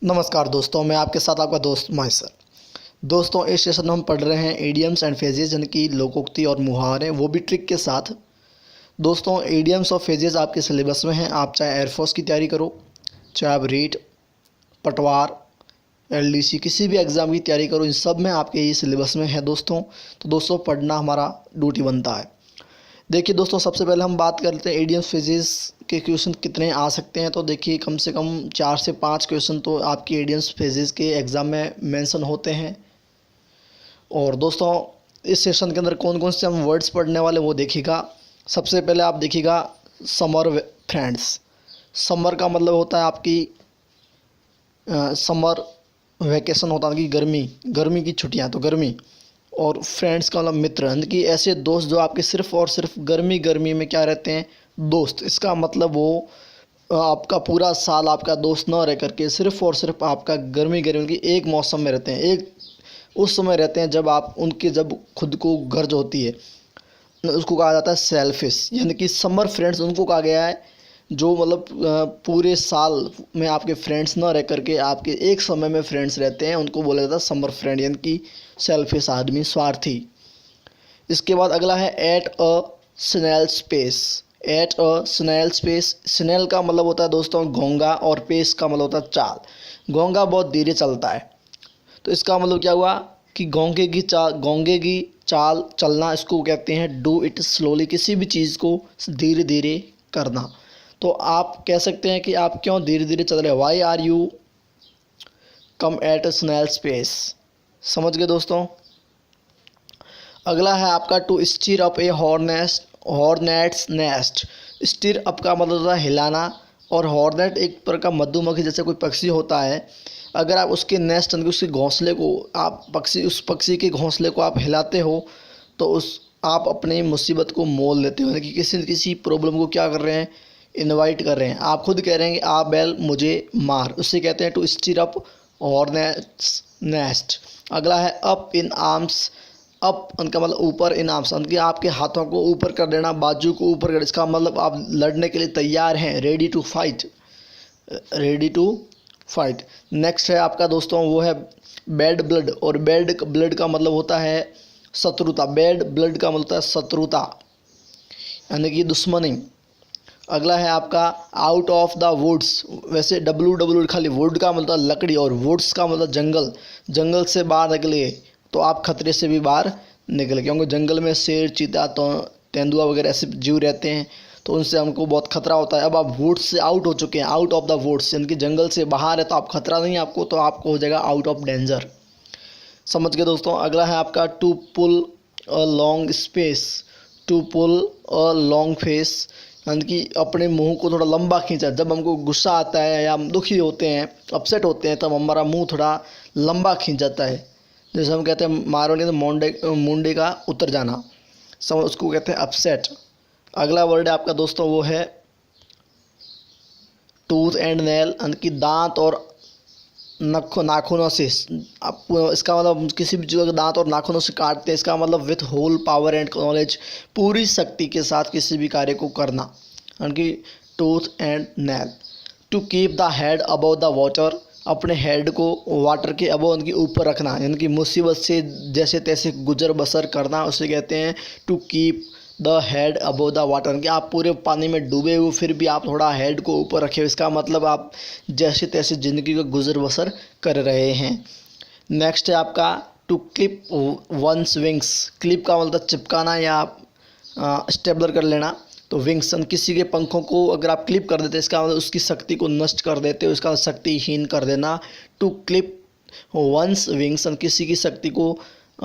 नमस्कार दोस्तों, मैं आपके साथ आपका दोस्त माहिसर। दोस्तों, इस सेशन में हम पढ़ रहे हैं एडियम्स एंड फ्रेजेज यानी कि लोकोक्ति और मुहावरे, वो भी ट्रिक के साथ। दोस्तों, एडियम्स और फ्रेजेज आपके सिलेबस में हैं। आप चाहे एयरफोर्स की तैयारी करो, चाहे आप रीट, पटवार, एलडीसी किसी भी एग्ज़ाम की तैयारी करो, इन सब में आपके ये सिलेबस में है दोस्तों। तो दोस्तों, पढ़ना हमारा ड्यूटी बनता है। देखिए दोस्तों, सबसे पहले हम बात करते हैं एडियम्स फ्रेजेस के क्वेश्चन कितने आ सकते हैं। तो देखिए, कम से कम 4 से 5 क्वेश्चन तो आपकी एडियम्स फ्रेजेस के एग्ज़ाम में मेंशन होते हैं। और दोस्तों, इस सेशन के अंदर कौन कौन से हम वर्ड्स पढ़ने वाले वो देखिएगा। सबसे पहले आप देखिएगा समर फ्रेंड्स। समर का मतलब होता है आपकी समर वैकेशन होता है कि गर्मी की छुट्टियां, तो गर्मी। और फ्रेंड्स का मतलब मित्र, यानी कि ऐसे दोस्त जो आपके सिर्फ और सिर्फ गर्मी में क्या रहते हैं, दोस्त। इसका मतलब वो आपका पूरा साल आपका दोस्त ना रह करके सिर्फ और सिर्फ आपका गर्मी की एक मौसम में रहते हैं, एक उस समय रहते हैं जब आप उनके जब खुद को गर्ज होती है। उसको कहा जाता है सेल्फिश, यानी कि समर फ्रेंड्स उनको कहा गया है जो मतलब पूरे साल में आपके फ्रेंड्स ना रह करके आपके एक समय में फ्रेंड्स रहते हैं, उनको बोला जाता है समर फ्रेंड, यानी कि सेल्फिश आदमी, स्वार्थी। इसके बाद अगला है eight a snail space. Eight a snail space, snail का मतलब होता है दोस्तों घोंगा, और पेस का मतलब होता है चाल। घोंगा बहुत धीरे चलता है, तो इसका मतलब क्या हुआ कि घोंगे की चाल चलना, इसको कहते हैं डू इट स्लोली, किसी भी चीज़ को धीरे धीरे करना। तो आप कह सकते हैं कि आप क्यों धीरे धीरे चल रहे हो, why are you come at a snail space. समझ गए दोस्तों। अगला है आपका to stir up a hornets nest. Stir up का मतलब होता है हिलाना, और हॉर्नेट एक प्रकार का मधुमक्खी जैसे कोई पक्षी होता है। अगर आप उसके नेस्ट यानी कि उसके घोंसले को आप उस पक्षी के घोंसले को आप हिलाते हो, तो उस आप अपनी मुसीबत को मोल लेते हो, यानी कि किसी न किसी प्रॉब्लम को क्या कर रहे हैं, इनवाइट कर रहे हैं। आप खुद कह रहे हैं कि आ बैल मुझे मार, उससे कहते हैं to stir up hornets nest. अगला है अप इन आर्म्स। अप उनका मतलब ऊपर, इन आर्म्स उनके आपके हाथों को ऊपर कर देना, बाजू को ऊपर कर, इसका मतलब आप लड़ने के लिए तैयार हैं, ready to fight, ready to fight. Next है आपका दोस्तों वो है बैड ब्लड, और बैड ब्लड का मतलब होता है शत्रुता। बैड ब्लड का मतलब होता है शत्रुता, यानी कि दुश्मनी। अगला है आपका आउट ऑफ द वुड्स। वैसे डब्ल्यू खाली वुड का मतलब लकड़ी, और वुड्स का मतलब जंगल। जंगल से बाहर निकले तो आप खतरे से भी बाहर निकले, क्योंकि जंगल में शेर, चीता, तो तेंदुआ वगैरह ऐसे जीव रहते हैं, तो उनसे हमको बहुत खतरा होता है। अब आप वुड्स से आउट हो चुके हैं, आउट ऑफ द वुड्स यानी कि जंगल से बाहर है, तो आप खतरा नहीं आपको, तो आपको हो जाएगा आउट ऑफ डेंजर। समझ गए दोस्तों। अगला है आपका to pull a long space. To pull a long face, यानी कि अपने मुंह को थोड़ा लंबा खींचा। जब हमको गुस्सा आता है या हम दुखी होते हैं, अपसेट होते हैं, तब हमारा मुंह थोड़ा लंबा खींच जाता है। जैसे हम कहते हैं मारवाड़ी में मुंडे का उतर जाना, समझ, उसको कहते हैं अपसेट। अगला वर्ड है आपका दोस्तों वो है टूथ एंड नेल, यानी कि दांत और नाखूनों से। आप इसका मतलब किसी भी चीज़ को दांत और नाखूनों से काटते हैं, इसका मतलब with whole power and knowledge, पूरी शक्ति के साथ किसी भी कार्य को करना, यानी कि tooth and nail. To keep the head above the water, अपने हेड को वाटर के अबव उनके ऊपर रखना, यानी कि मुसीबत से जैसे तैसे गुजर बसर करना, उसे कहते हैं to keep the head above the water. कि आप पूरे पानी में डूबे हुए फिर भी आप थोड़ा हेड को ऊपर रखे, इसका मतलब आप जैसे तैसे ज़िंदगी का गुजर बसर कर रहे हैं। नेक्स्ट है आपका to clip one's wings. Clip का मतलब चिपकाना या स्टेबलर कर लेना। तो विंग्स किसी के पंखों को अगर आप क्लिप कर देते हैं, इसका मतलब उसकी शक्ति को नष्ट कर देते हो, इसका शक्तिहीन कर देना। टू क्लिप वंस विंग्स, किसी की शक्ति को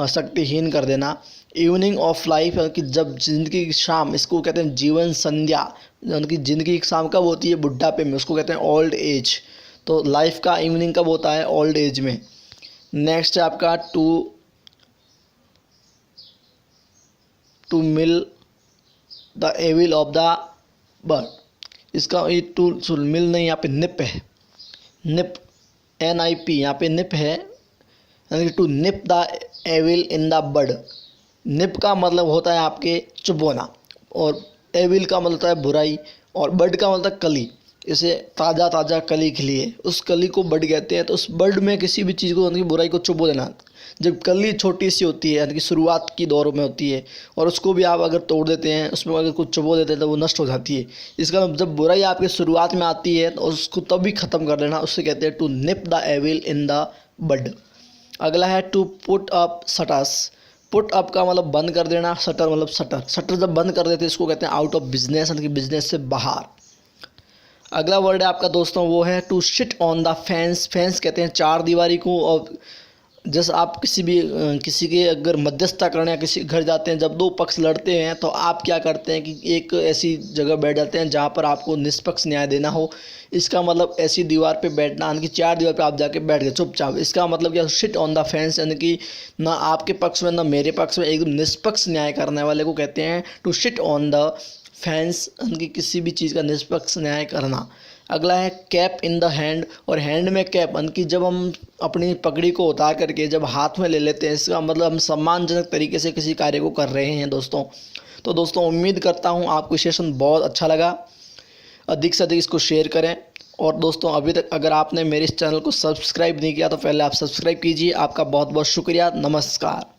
शक्तिहीन कर देना। इवनिंग ऑफ लाइफ, कि जब जिंदगी की शाम, इसको कहते हैं जीवन संध्या, यानी कि ज़िंदगी की शाम कब होती है, बुढ़ापे में, उसको कहते हैं ओल्ड एज। तो लाइफ का इवनिंग कब होता है, ओल्ड एज में। नेक्स्ट है आपका to mill the evil of the bird. इसका ये टू मिल नहीं, यहाँ पे निप है, निप NIP, यहाँ पे निप है, यानी कि to nip the evil in the bird. Nip का मतलब होता है आपके चुबोना, और एविल का मतलब होता है बुराई, और बर्ड का मतलब कली। जैसे ताज़ा ताज़ा कली खिली है, उस कली को बड कहते हैं। तो उस बड में किसी भी चीज़ को यानी कि बुराई को चुबो देना। जब कली छोटी सी होती है यानी कि शुरुआत की दौर में होती है, और उसको भी आप अगर तोड़ देते हैं, उसमें अगर कुछ चुबो देते हैं तो वो नष्ट हो जाती है। इसका मतलब जब बुराई आपकी शुरुआत में आती है तो उसको तभी ख़त्म कर देना, उससे कहते हैं to nip the evil in the bud. अगला है to put up shutters. Put up का मतलब बंद कर देना, शटर मतलब शटर। शटर जब बंद कर देते हैं इसको कहते हैं आउट ऑफ बिजनेस, यानी कि बिजनेस से बाहर। अगला वर्ड है आपका दोस्तों वो है to shit on the fence. Fence कहते हैं चार दीवारी को। और जैसे आप किसी के अगर मध्यस्थता करने या किसी के घर जाते हैं, जब दो पक्ष लड़ते हैं तो आप क्या करते हैं कि एक ऐसी जगह बैठ जाते हैं जहाँ पर आपको निष्पक्ष न्याय देना हो। इसका मतलब ऐसी दीवार पे बैठना, यानी कि चार दीवार पे आप जाके बैठ गए चुपचाप। इसका मतलब क्या, शिट ऑन द फेंस, यानी कि ना आपके पक्ष में ना मेरे पक्ष में, एकदम निष्पक्ष न्याय करने वाले को कहते हैं to shit on the fence, यानी कि किसी भी चीज़ का निष्पक्ष न्याय करना। अगला है कैप इन द हैंड। और हैंड में कैप, यानी कि जब हम अपनी पगड़ी को उतार करके जब हाथ में ले लेते हैं, इसका मतलब हम सम्मानजनक तरीके से किसी कार्य को कर रहे हैं दोस्तों। तो दोस्तों उम्मीद करता हूँ आपको सेशन बहुत अच्छा लगा। अधिक से अधिक इसको शेयर करें। और दोस्तों अभी तक अगर आपने मेरे इस चैनल को सब्सक्राइब नहीं किया तो पहले आप सब्सक्राइब कीजिए। आपका बहुत बहुत शुक्रिया। नमस्कार।